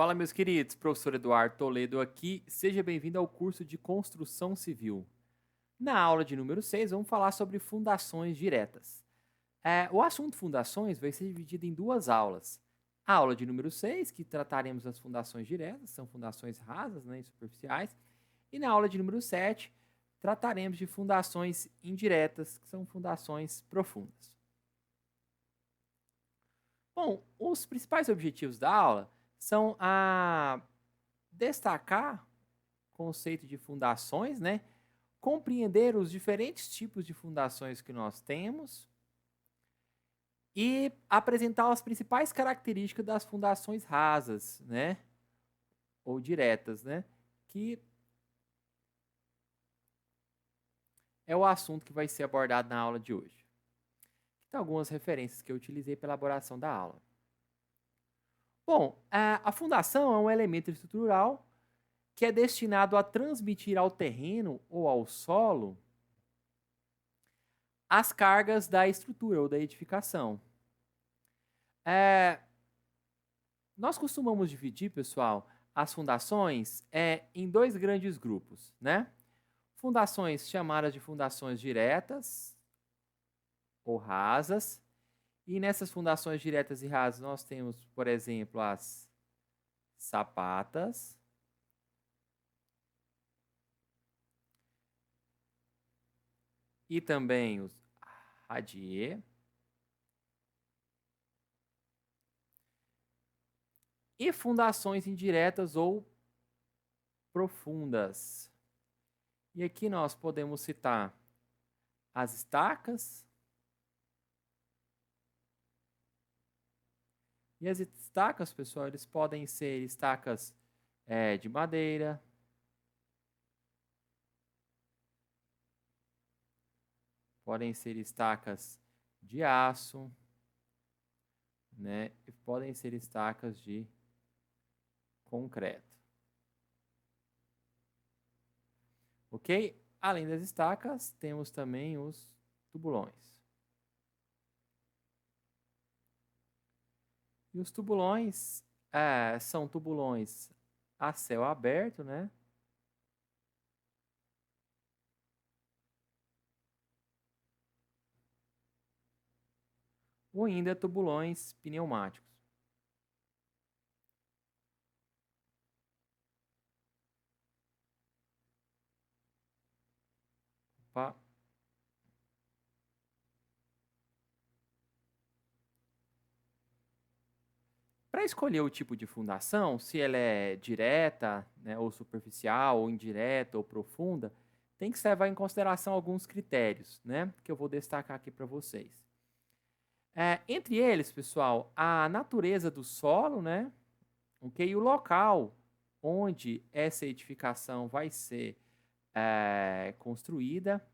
Fala, meus queridos, professor Eduardo Toledo aqui. Seja bem-vindo ao curso de Construção Civil. Na aula de número 6, vamos falar sobre fundações diretas. O assunto fundações vai ser dividido em duas aulas. A aula de número 6, que trataremos das fundações diretas, são fundações rasas, né, e superficiais. E na aula de número 7, trataremos de fundações indiretas, que são fundações profundas. Bom, os principais objetivos da aula são destacar o conceito de fundações, né? Compreender os diferentes tipos de fundações que nós temos e apresentar as principais características das fundações rasas, né? Ou diretas, né? Que é o assunto que vai ser abordado na aula de hoje. Então, algumas referências que eu utilizei para a elaboração da aula. Bom, a fundação é um elemento estrutural que é destinado a transmitir ao terreno ou ao solo as cargas da estrutura ou da edificação. Nós costumamos dividir, pessoal, as fundações em dois grandes grupos, né? Fundações chamadas de fundações diretas ou rasas. E nessas fundações diretas e rasas nós temos, por exemplo, as sapatas, e também os radier. E fundações indiretas ou profundas. E aqui nós podemos citar as estacas. E as estacas, pessoal, eles podem ser estacas de madeira, podem ser estacas de aço, né? E podem ser estacas de concreto. Ok? Além das estacas, temos também os tubulões. E os tubulões são tubulões a céu aberto, né? Ou ainda tubulões pneumáticos. Opa. Para escolher o tipo de fundação, se ela é direta, né, ou superficial, ou indireta, ou profunda, tem que levar em consideração alguns critérios, né, que eu vou destacar aqui para vocês. Entre eles, pessoal, a natureza do solo, né, okay, e o local onde essa edificação vai ser construída,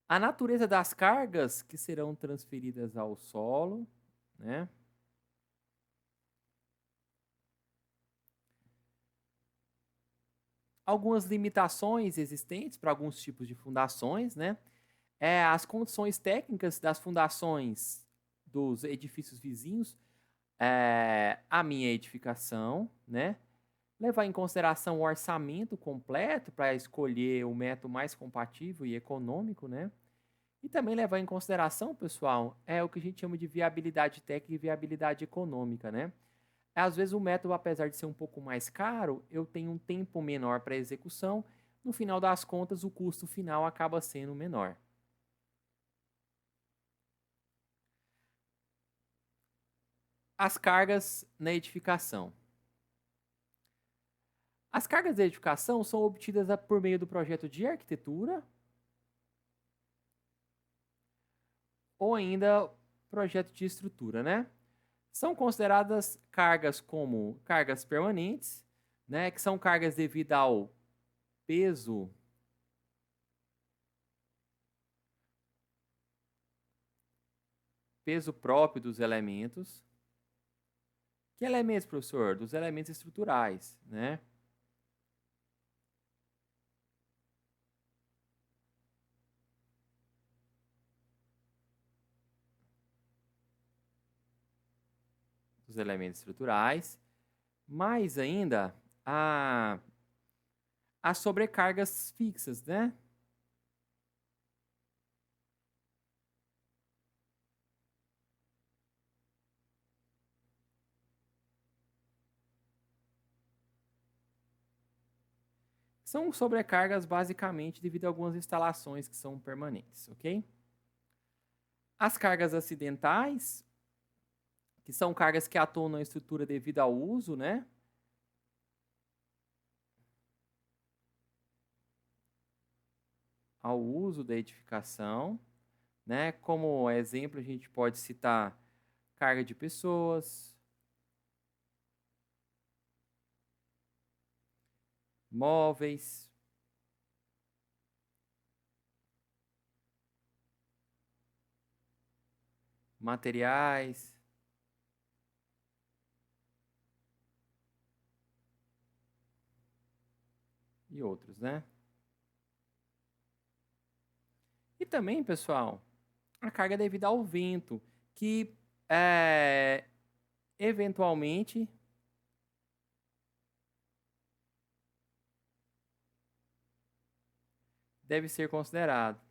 a natureza das cargas que serão transferidas ao solo, né, algumas limitações existentes para alguns tipos de fundações, né? As condições técnicas das fundações dos edifícios vizinhos à minha edificação, né? Levar em consideração o orçamento completo para escolher o método mais compatível e econômico, né? E também levar em consideração, pessoal, o que a gente chama de viabilidade técnica e viabilidade econômica, né? Às vezes o método, apesar de ser um pouco mais caro, eu tenho um tempo menor para execução. No final das contas, o custo final acaba sendo menor. As cargas na edificação. As cargas de edificação são obtidas por meio do projeto de arquitetura ou ainda projeto de estrutura, né? São consideradas cargas como cargas permanentes, né? Que são cargas devido ao peso próprio dos elementos. Que elementos, professor? Dos elementos estruturais, né? Dos elementos estruturais. Mais ainda, as sobrecargas fixas, né? São sobrecargas basicamente devido a algumas instalações que são permanentes, ok? As cargas acidentais, que são cargas que atuam na estrutura devido ao uso, né? Ao uso da edificação, né? Como exemplo, a gente pode citar carga de pessoas, móveis, materiais e outros, né? E também, pessoal, a carga é devida ao vento, que eventualmente deve ser considerado.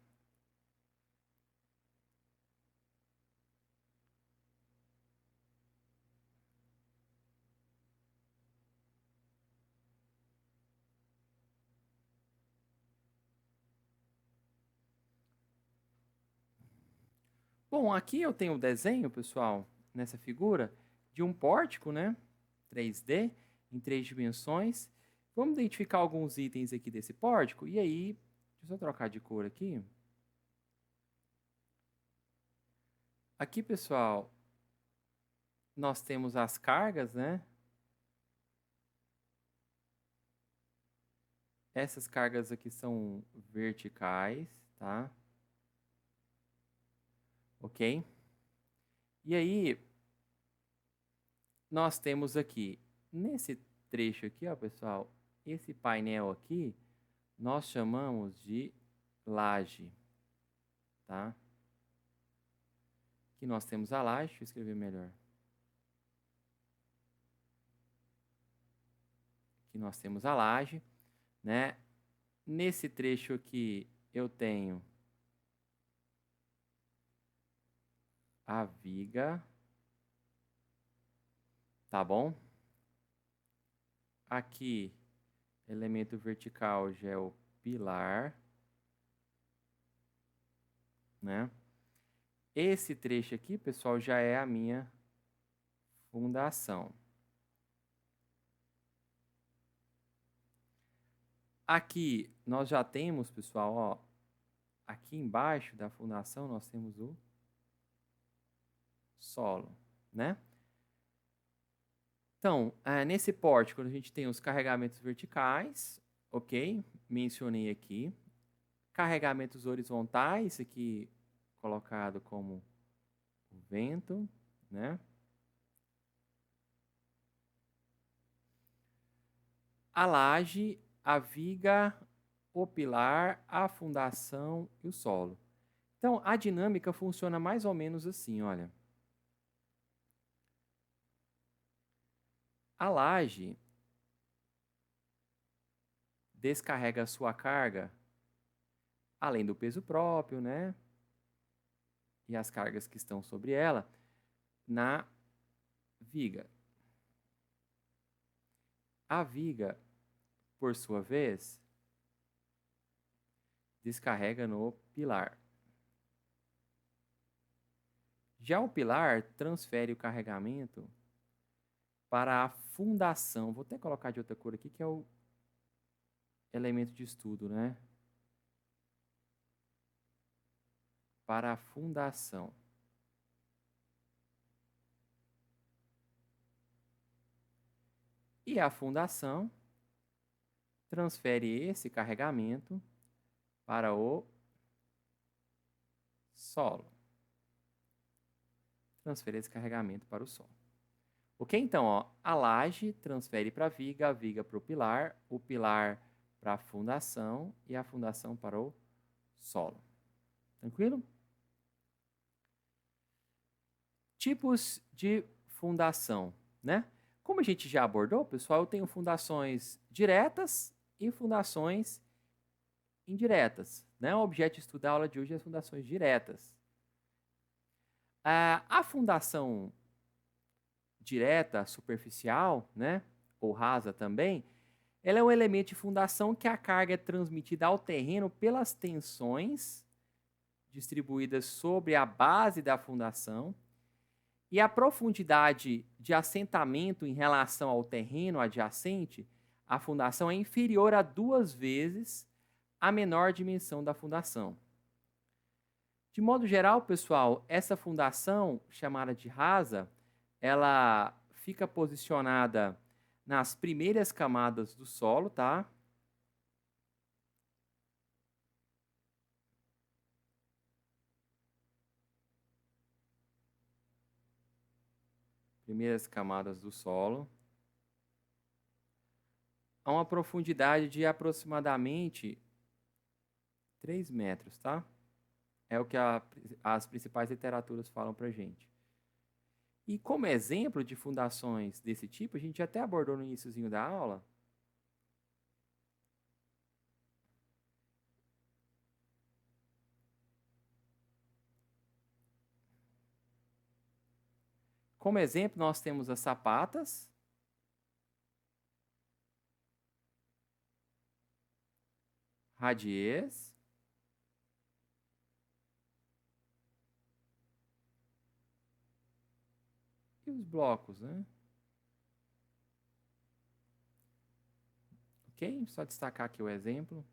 Bom, aqui eu tenho o desenho, pessoal, nessa figura, de um pórtico, né? 3D, em 3 dimensões. Vamos identificar alguns itens aqui desse pórtico. E aí, deixa eu só trocar de cor aqui. Aqui, pessoal, nós temos as cargas, né? Essas cargas aqui são verticais, tá? Ok? E aí, nós temos aqui, nesse trecho aqui, ó, pessoal, esse painel aqui, nós chamamos de laje, tá? Aqui nós temos a laje, deixa eu escrever melhor. Aqui nós temos a laje, né? Nesse trecho aqui eu tenho a viga, tá bom? Aqui, elemento vertical já é o pilar, né? Esse trecho aqui, pessoal, já é a minha fundação. Aqui nós já temos, pessoal, ó, aqui embaixo da fundação nós temos o solo, né? Então, nesse pórtico a gente tem os carregamentos verticais, ok? Mencionei aqui. Carregamentos horizontais, aqui colocado como o vento, né? A laje, a viga, o pilar, a fundação e o solo. Então, a dinâmica funciona mais ou menos assim, olha. A laje descarrega a sua carga, além do peso próprio, né? E as cargas que estão sobre ela, na viga. A viga, por sua vez, descarrega no pilar. Já o pilar transfere o carregamento para a fundação. Vou até colocar de outra cor aqui, que é o elemento de estudo, né? Para a fundação. E a fundação transfere esse carregamento para o solo. Transfere esse carregamento para o solo. Ok? Então, ó, a laje transfere para a viga para o pilar para a fundação e a fundação para o solo. Tranquilo? Tipos de fundação, né? Como a gente já abordou, pessoal, eu tenho fundações diretas e fundações indiretas, né? O objeto de estudo da aula de hoje é as fundações diretas. A fundação direta, superficial, né, ou rasa também, ela é um elemento de fundação que a carga é transmitida ao terreno pelas tensões distribuídas sobre a base da fundação e a profundidade de assentamento em relação ao terreno adjacente à fundação é inferior a 2 vezes a menor dimensão da fundação. De modo geral, pessoal, essa fundação, chamada de rasa, ela fica posicionada nas primeiras camadas do solo, tá? Primeiras camadas do solo. A uma profundidade de aproximadamente 3 metros, tá? É o que as principais literaturas falam pra gente. E como exemplo de fundações desse tipo, a gente até abordou no iniciozinho da aula, como exemplo, nós temos as sapatas, radiês, e os blocos, né? Ok? Só destacar aqui o exemplo.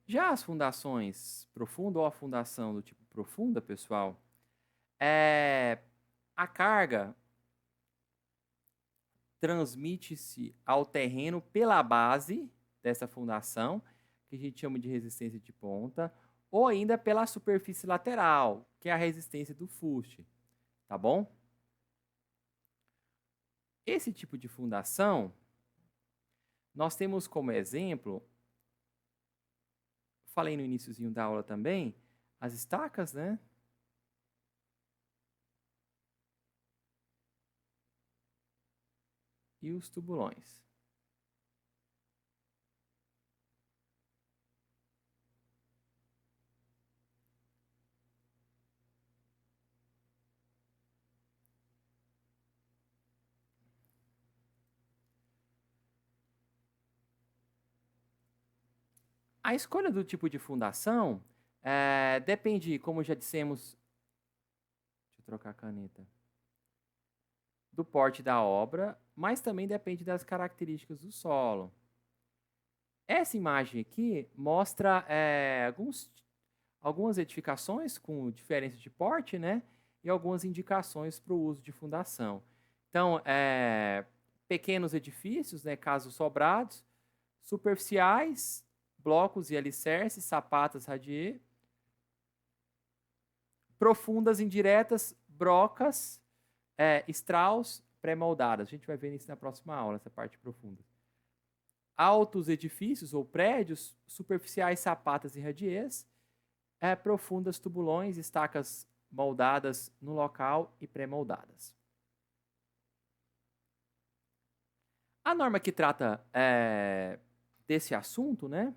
Já as fundações profunda ou a fundação do tipo profunda, pessoal, a carga transmite-se ao terreno pela base dessa fundação, que a gente chama de resistência de ponta, ou ainda pela superfície lateral, que é a resistência do fuste, tá bom? Esse tipo de fundação, nós temos como exemplo, falei no iniciozinho da aula também, as estacas, né? E os tubulões. A escolha do tipo de fundação depende, como já dissemos, deixa eu trocar a caneta, do porte da obra, mas também depende das características do solo. Essa imagem aqui mostra algumas edificações com diferença de porte, né? E algumas indicações para o uso de fundação. Então, pequenos edifícios, né, casos sobrados, superficiais, blocos e alicerces, sapatas, radier, profundas indiretas, brocas, straus, pré-moldadas. A gente vai ver isso na próxima aula, essa parte profunda. Altos edifícios ou prédios, superficiais, sapatas e radiers, profundas, tubulões, estacas moldadas no local e pré-moldadas. A norma que trata desse assunto, né,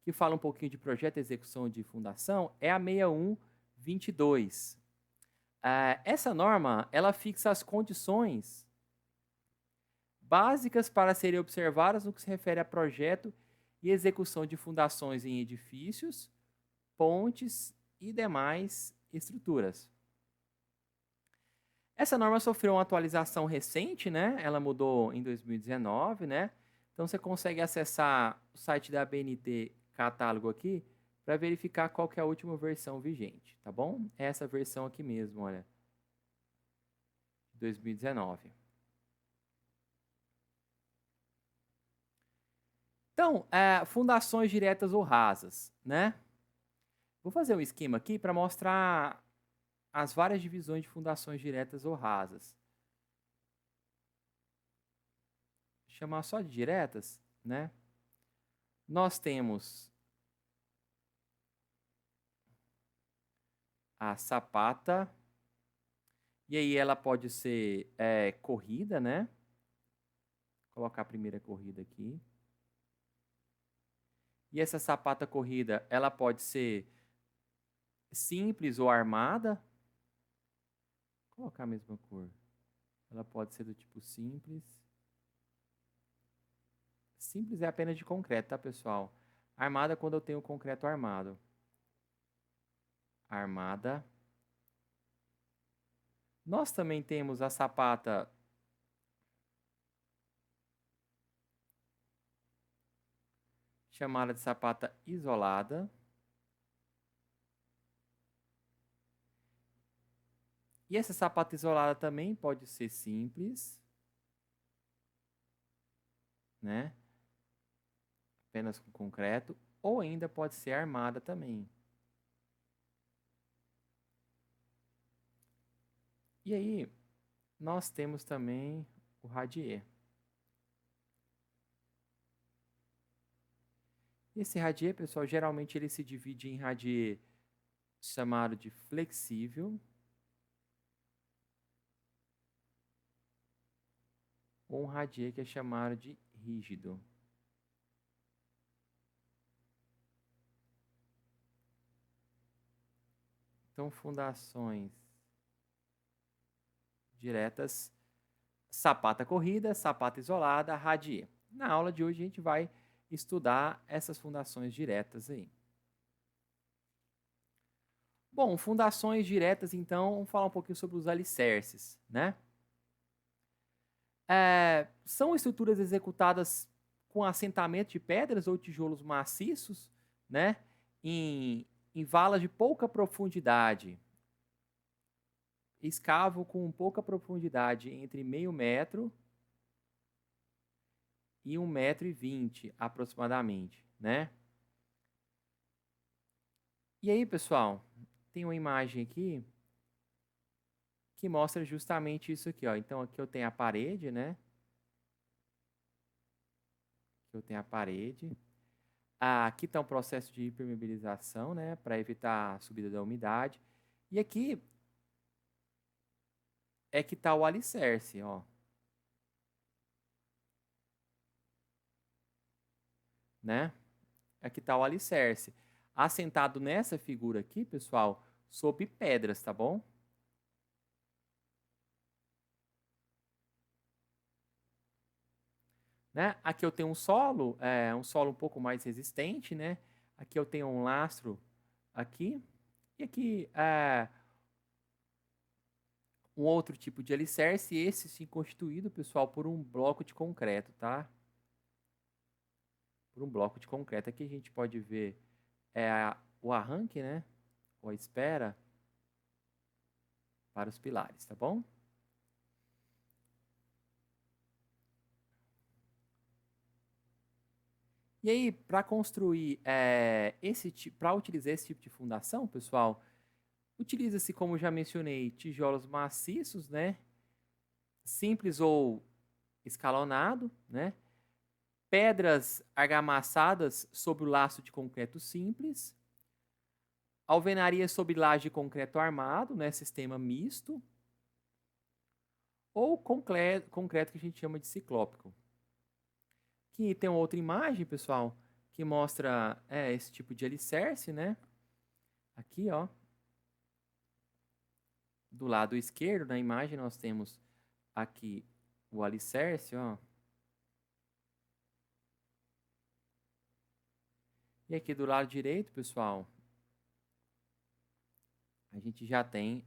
que fala um pouquinho de projeto e execução de fundação, é a 6122. Essa norma, ela fixa as condições básicas para serem observadas no que se refere a projeto e execução de fundações em edifícios, pontes e demais estruturas. Essa norma sofreu uma atualização recente, né? Ela mudou em 2019, né? Então você consegue acessar o site da ABNT catálogo aqui para verificar qual que é a última versão vigente, tá bom? É essa versão aqui mesmo, olha. 2019. Então, fundações diretas ou rasas, né? Vou fazer um esquema aqui para mostrar as várias divisões de fundações diretas ou rasas. Chamar só de diretas, né? Nós temos a sapata, e aí ela pode ser corrida, né? Vou colocar a primeira corrida aqui. E essa sapata corrida, ela pode ser simples ou armada. Vou colocar a mesma cor. Ela pode ser do tipo simples. Simples é apenas de concreto, tá, pessoal? Armada é quando eu tenho concreto armado. Armada. Nós também temos a sapata chamada de sapata isolada. E essa sapata isolada também pode ser simples, né? Apenas com concreto, ou ainda pode ser armada também. E aí, nós temos também o radier. Esse radier, pessoal, geralmente ele se divide em radier chamado de flexível ou um radier que é chamado de rígido. Então, fundações diretas, sapata corrida, sapata isolada, radier. Na aula de hoje a gente vai estudar essas fundações diretas aí. Bom, fundações diretas, então, vamos falar um pouquinho sobre os alicerces, né? São estruturas executadas com assentamento de pedras ou tijolos maciços, né? Em valas de pouca profundidade. Escavo com pouca profundidade, entre meio metro e 1,20 m aproximadamente, né? E aí, pessoal, tem uma imagem aqui que mostra justamente isso aqui, ó. Então, aqui eu tenho a parede, né? Aqui eu tenho a parede. Aqui está um processo de impermeabilização, né? Para evitar a subida da umidade. E aqui é que está o alicerce, ó. Né? Aqui está o alicerce. Assentado nessa figura aqui, pessoal, sob pedras, tá bom? Né? Aqui eu tenho um solo um pouco mais resistente, né? Aqui eu tenho um lastro aqui. E aqui um outro tipo de alicerce, esse sim constituído, pessoal, por um bloco de concreto, tá? Por um bloco de concreto. Aqui a gente pode ver o arranque, né? Ou a espera para os pilares, tá bom? E aí, para construir para utilizar esse tipo de fundação, pessoal, utiliza-se, como já mencionei, tijolos maciços, né? Simples ou escalonado, né? Pedras argamassadas sobre o laço de concreto simples, alvenaria sobre laje de concreto armado, né? Sistema misto, ou concreto que a gente chama de ciclópico. Aqui tem outra imagem, pessoal, que mostra esse tipo de alicerce, né? Aqui, ó. Do lado esquerdo da imagem nós temos aqui o alicerce, ó. E aqui do lado direito, pessoal, a gente já tem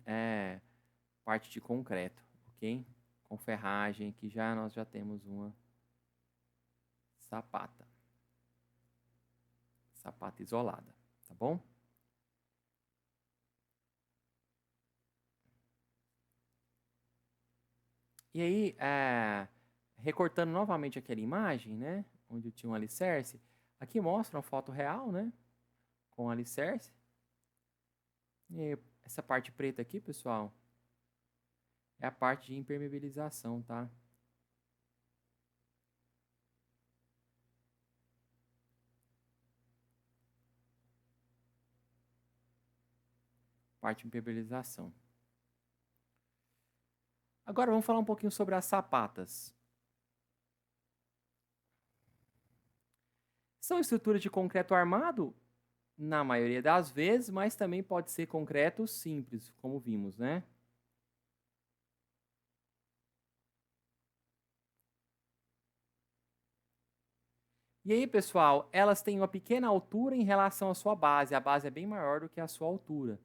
parte de concreto, ok? Com ferragem, aqui nós já temos uma sapata. Sapata isolada, tá bom? E aí, recortando novamente aquela imagem, né? Onde tinha um alicerce. Aqui mostra uma foto real, né? Com o alicerce. E essa parte preta aqui, pessoal, é a parte de impermeabilização, tá? Parte de impermeabilização. Agora vamos falar um pouquinho sobre as sapatas. São estruturas de concreto armado, na maioria das vezes, mas também pode ser concreto simples, como vimos, né? E aí, pessoal, elas têm uma pequena altura em relação à sua base. A base é bem maior do que a sua altura,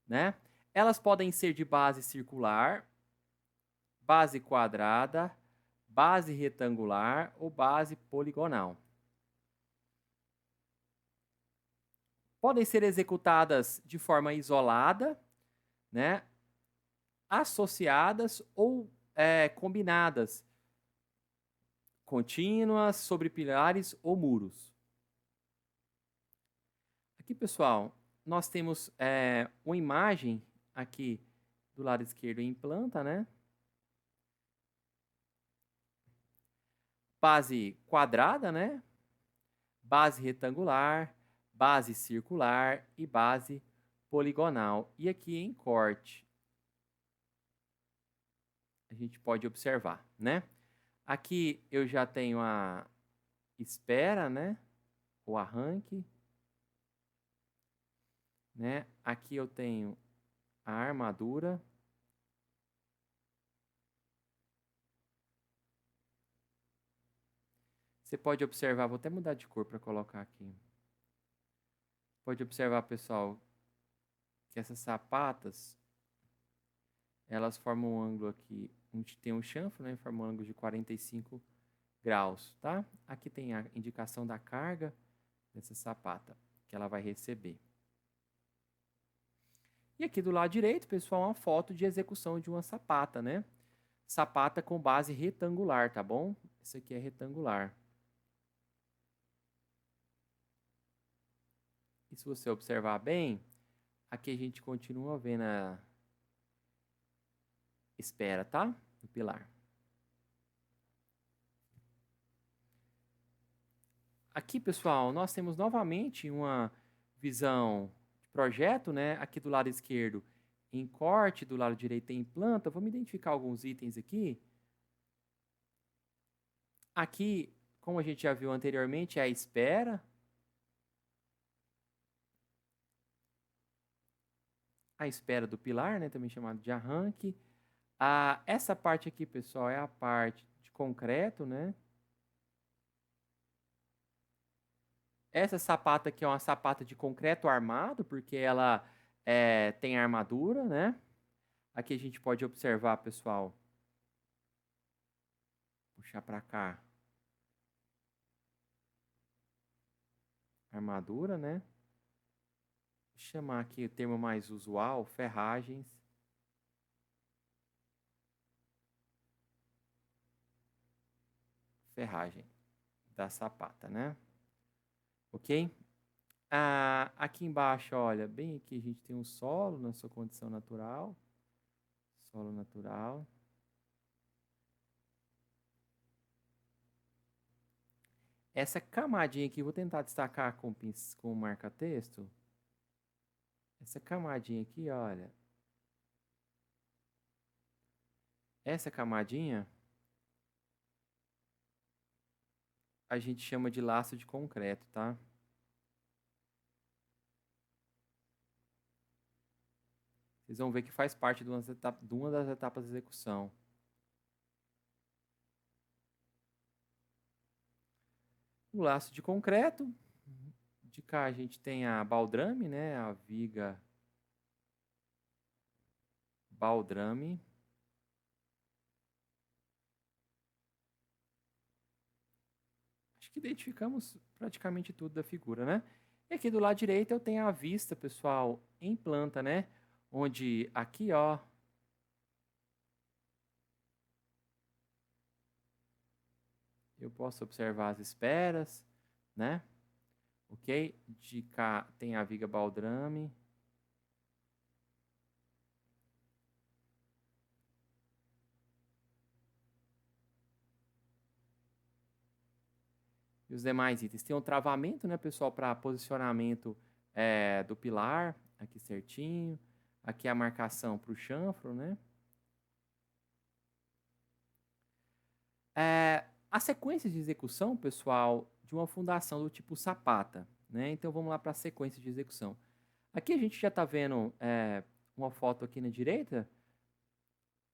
né? Elas podem ser de base circular, base quadrada, base retangular ou base poligonal. Podem ser executadas de forma isolada, né? Associadas ou combinadas, contínuas, sobre pilares ou muros. Aqui, pessoal, nós temos uma imagem aqui do lado esquerdo em planta, né? Base quadrada, né? Base retangular, base circular e base poligonal. E aqui em corte, a gente pode observar, né? Aqui eu já tenho a espera, né? O arranque, né? Aqui eu tenho a armadura. Você pode observar, vou até mudar de cor para colocar aqui. Pode observar, pessoal, que essas sapatas, elas formam um ângulo aqui, onde tem um chanfro, né? Forma um ângulo de 45 graus, tá? Aqui tem a indicação da carga dessa sapata, que ela vai receber. E aqui do lado direito, pessoal, uma foto de execução de uma sapata, né? Sapata com base retangular, tá bom? Esse aqui é retangular. E se você observar bem, aqui a gente continua vendo a espera, tá? Do pilar. Aqui, pessoal, nós temos novamente uma visão de projeto, né? Aqui do lado esquerdo em corte, do lado direito em planta. Vamos identificar alguns itens aqui. Aqui, como a gente já viu anteriormente, é a espera. A espera do pilar, né? Também chamado de arranque. Essa parte aqui, pessoal, é a parte de concreto, né? Essa sapata aqui é uma sapata de concreto armado, porque ela tem armadura, né? Aqui a gente pode observar, pessoal. Puxar para cá. Armadura, né? Vou chamar aqui o termo mais usual, ferragens. Ferragem da sapata, né? Ok? Aqui embaixo, olha, bem aqui a gente tem um solo na sua condição natural. Solo natural. Essa camadinha aqui, vou tentar destacar com marca-texto. Essa camadinha aqui, olha. Essa camadinha a gente chama de laço de concreto, tá? Vocês vão ver que faz parte de uma das etapas de execução. O laço de concreto. De cá a gente tem a baldrame, né? A viga baldrame. Acho que identificamos praticamente tudo da figura, né? E aqui do lado direito eu tenho a vista, pessoal, em planta, né? Onde aqui, ó, eu posso observar as esperas, né? Ok? De cá tem a viga baldrame. E os demais itens. Tem um travamento, né, pessoal, para posicionamento do pilar, aqui certinho. Aqui a marcação para o chanfro, né? A sequência de execução, pessoal, de uma fundação do tipo sapata, né? Então vamos lá para a sequência de execução. Aqui a gente já está vendo uma foto aqui na direita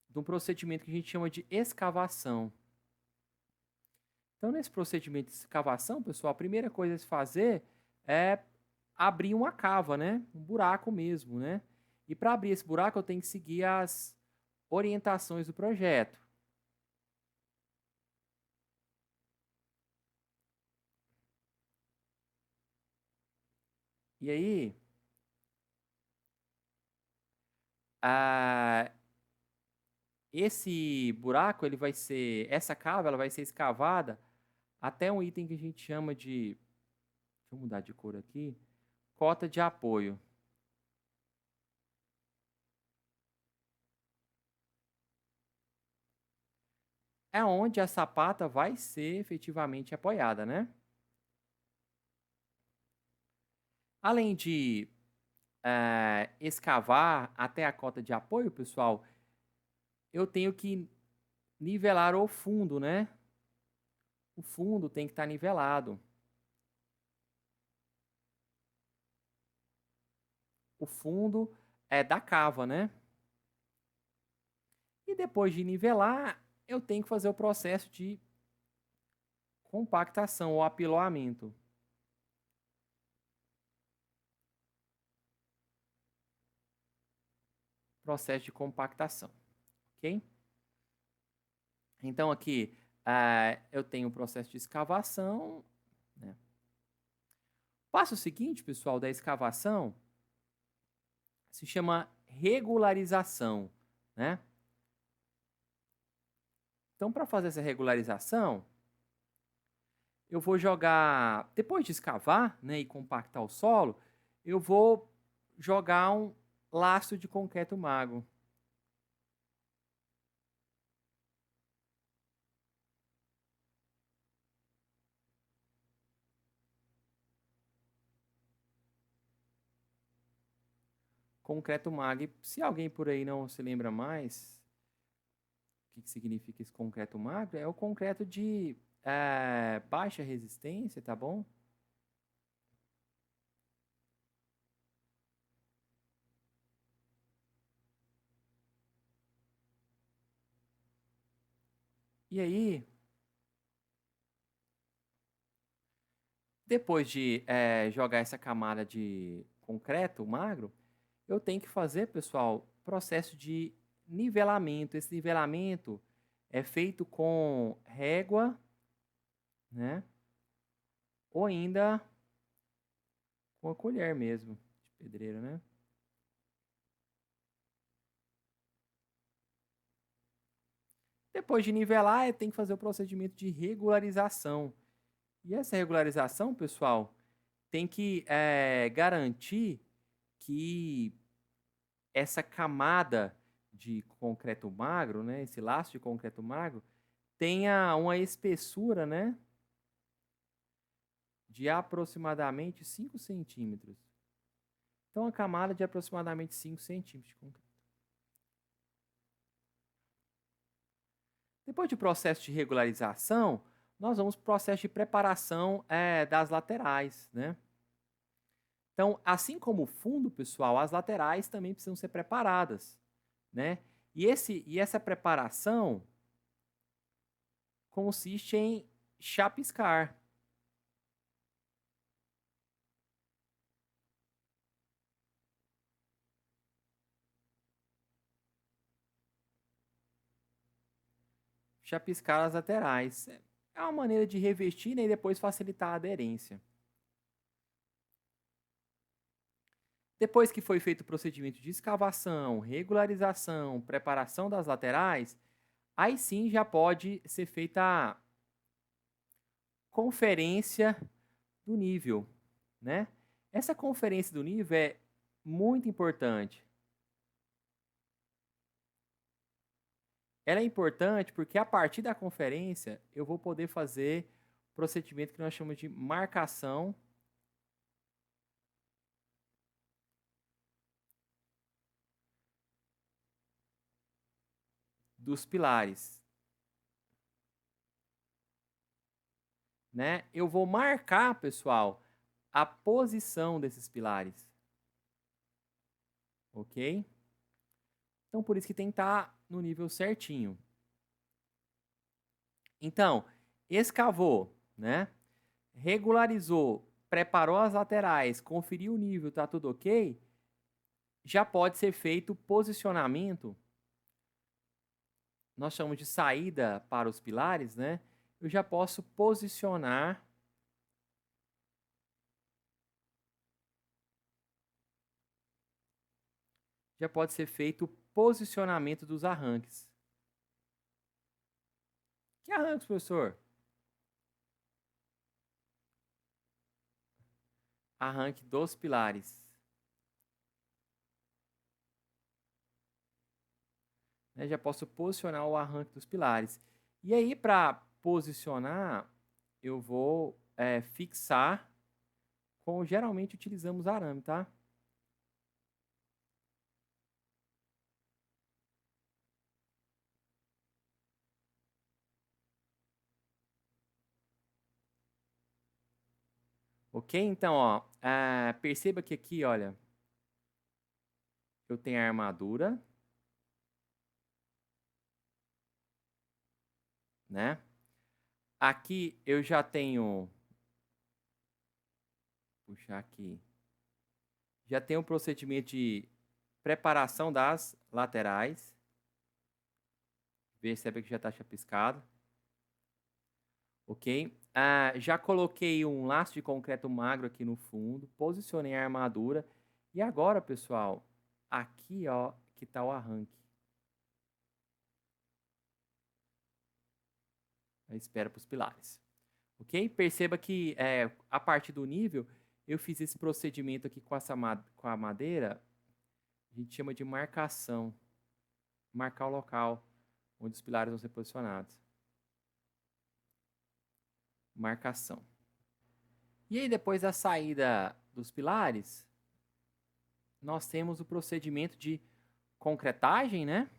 de um procedimento que a gente chama de escavação. Então, nesse procedimento de escavação, pessoal, a primeira coisa a se fazer é abrir uma cava, né? Um buraco mesmo, né? E para abrir esse buraco, eu tenho que seguir as orientações do projeto. E aí, esse buraco, ele vai ser, essa cava, ela vai ser escavada até um item que a gente chama de, deixa eu mudar de cor aqui, cota de apoio. É onde a sapata vai ser efetivamente apoiada, né? Além de escavar até a cota de apoio, pessoal, eu tenho que nivelar o fundo, né? O fundo tem que estar nivelado. O fundo é da cava, né? E depois de nivelar, eu tenho que fazer o processo de compactação ou apiloamento. Processo de compactação, ok? Então aqui eu tenho o processo de escavação, né? Passo seguinte, pessoal, da escavação se chama regularização, né? Então, para fazer essa regularização, eu vou jogar, depois de escavar, né, e compactar o solo, eu vou jogar um lastro de concreto magro. Concreto magro. E se alguém por aí não se lembra mais o que significa esse concreto magro, é o concreto de baixa resistência, tá bom? E aí, depois de jogar essa camada de concreto magro, eu tenho que fazer, pessoal, processo de nivelamento. Esse nivelamento é feito com régua, né? Ou ainda com a colher mesmo, de pedreiro, né? Depois de nivelar, tem que fazer o procedimento de regularização. E essa regularização, pessoal, tem que garantir que essa camada de concreto magro, né, esse laço de concreto magro, tenha uma espessura, né, de aproximadamente 5 centímetros. Então, a camada de aproximadamente 5 centímetros de concreto. Depois do processo de regularização, nós vamos para o processo de preparação das laterais, né? Então, assim como o fundo, pessoal, as laterais também precisam ser preparadas, né? E essa preparação consiste em chapiscar. Chapiscar as laterais. É uma maneira de revestir, né, e depois facilitar a aderência. Depois que foi feito o procedimento de escavação, regularização, preparação das laterais, aí sim já pode ser feita a conferência do nível, né? Essa conferência do nível é muito importante. Ela é importante porque a partir da conferência eu vou poder fazer procedimento que nós chamamos de marcação dos pilares, né? Eu vou marcar, pessoal, a posição desses pilares, ok? Então, por isso que tem que estar no nível certinho. Então, escavou, né? Regularizou, preparou as laterais, conferiu o nível, tá tudo ok? Já pode ser feito o posicionamento, nós chamamos de saída para os pilares, né? Eu já posso posicionar já pode ser feito o posicionamento dos arranques. Que arranques, professor? Arranque dos pilares. Já posso posicionar o arranque dos pilares. E aí, para posicionar, eu vou fixar, como geralmente utilizamos arame, tá? Ok? Então, ó, perceba que aqui, olha, eu tenho a armadura, né? Aqui eu já tenho, puxar aqui, já tenho o procedimento de preparação das laterais. Percebe que já está chapiscado. Ok? Já coloquei um laço de concreto magro aqui no fundo. Posicionei a armadura. E agora, pessoal, aqui ó, que está o arranque. A espera para os pilares. Ok? Perceba que a partir do nível, eu fiz esse procedimento aqui com a madeira. A gente chama de marcação. Marcar o local onde os pilares vão ser posicionados. Marcação. E aí, depois da saída dos pilares, nós temos o procedimento de concretagem, né?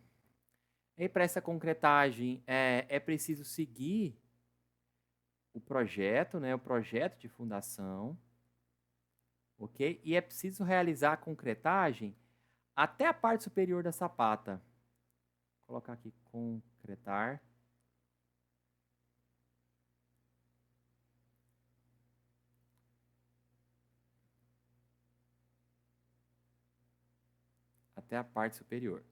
E para essa concretagem é preciso seguir o projeto, né? O projeto de fundação, ok? E é preciso realizar a concretagem até a parte superior da sapata. Vou colocar aqui concretar. Até a parte superior.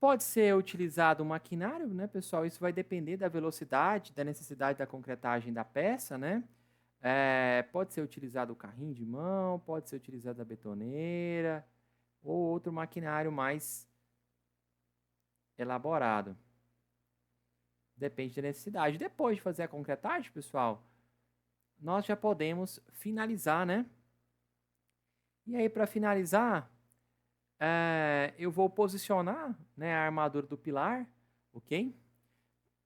Pode ser utilizado um maquinário, né, pessoal? Isso vai depender da velocidade, da necessidade da concretagem da peça, né? Pode ser utilizado o carrinho de mão, pode ser utilizado a betoneira ou outro maquinário mais elaborado. Depende da necessidade. Depois de fazer a concretagem, pessoal, nós já podemos finalizar, né? E aí, para finalizar, eu vou posicionar, né, a armadura do pilar, ok?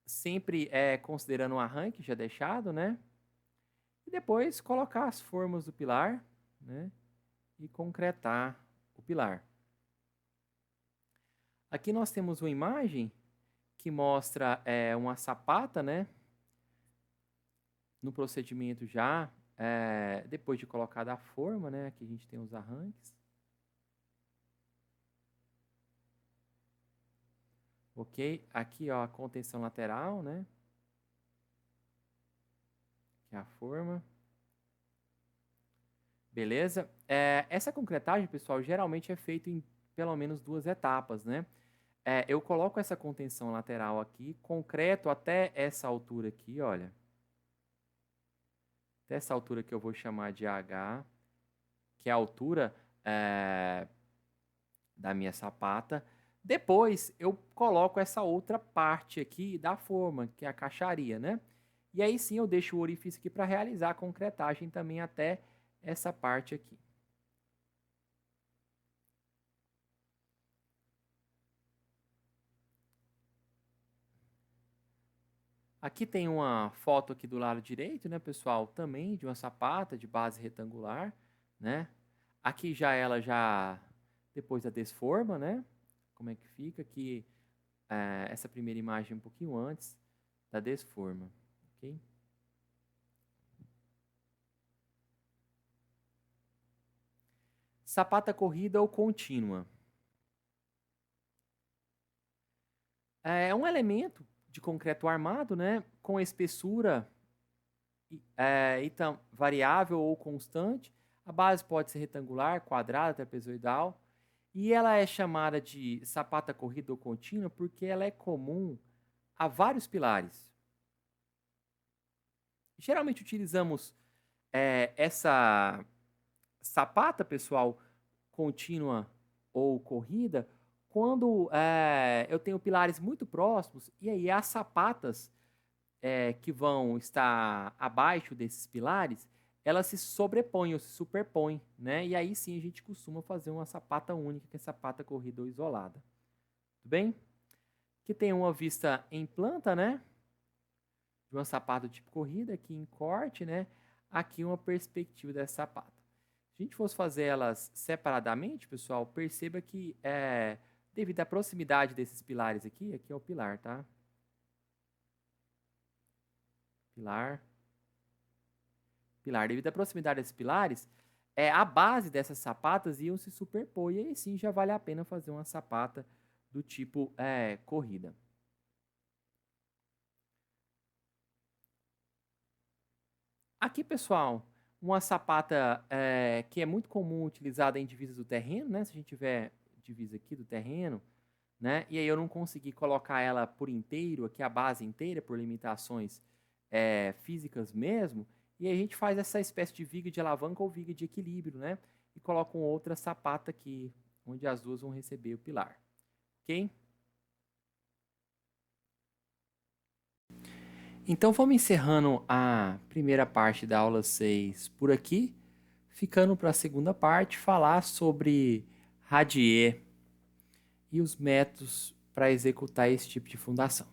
Sempre considerando o arranque já deixado, né? E depois colocar as formas do pilar, né? E concretar o pilar. Aqui nós temos uma imagem que mostra uma sapata, né? No procedimento já, depois de colocada a forma, né? Aqui a gente tem os arranques. Ok? Aqui, ó, a contenção lateral, né? Que é a forma. Beleza? Essa concretagem, pessoal, geralmente é feita em pelo menos 2 etapas, né? Eu coloco essa contenção lateral aqui, concreto até essa altura aqui, olha. Até essa altura que eu vou chamar de H, que é a altura da minha sapata. Depois eu coloco essa outra parte aqui da forma, que é a caixaria, né? E aí sim eu deixo o orifício aqui para realizar a concretagem também até essa parte aqui. Aqui tem uma foto aqui do lado direito, né, pessoal? Também de uma sapata de base retangular, né? Aqui já ela já depois da desforma, né? Como é que fica aqui? Essa primeira imagem um pouquinho antes da desforma, ok? Sapata corrida ou contínua. É um elemento de concreto armado, né? Com espessura então, variável ou constante. A base pode ser retangular, quadrada, trapezoidal. E ela é chamada de sapata corrida ou contínua porque ela é comum a vários pilares. Geralmente utilizamos essa sapata, pessoal, contínua ou corrida, quando eu tenho pilares muito próximos e aí as sapatas que vão estar abaixo desses pilares, elas se sobrepõem ou se superpõem, né? E aí sim a gente costuma fazer uma sapata única, que é sapata corrida ou isolada. Tudo bem? Aqui tem uma vista em planta, né? De uma sapata do tipo corrida, aqui em corte, né? Aqui uma perspectiva dessa sapata. Se a gente fosse fazer elas separadamente, pessoal, perceba que devido à proximidade desses pilares aqui é o pilar, tá? Pilar. Pilar. Devido à proximidade desses pilares, a base dessas sapatas iam se superpor, e aí sim já vale a pena fazer uma sapata do tipo corrida. Aqui, pessoal, uma sapata que é muito comum utilizada em divisas do terreno, né? Se a gente tiver divisa aqui do terreno, né? E aí eu não consegui colocar ela por inteiro, aqui a base inteira, por limitações físicas mesmo, e aí a gente faz essa espécie de viga de alavanca ou viga de equilíbrio, né? E coloca uma outra sapata aqui, onde as duas vão receber o pilar, ok? Então vamos encerrando a primeira parte da aula 6 por aqui, ficando para a segunda parte falar sobre radier e os métodos para executar esse tipo de fundação.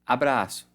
Abraço!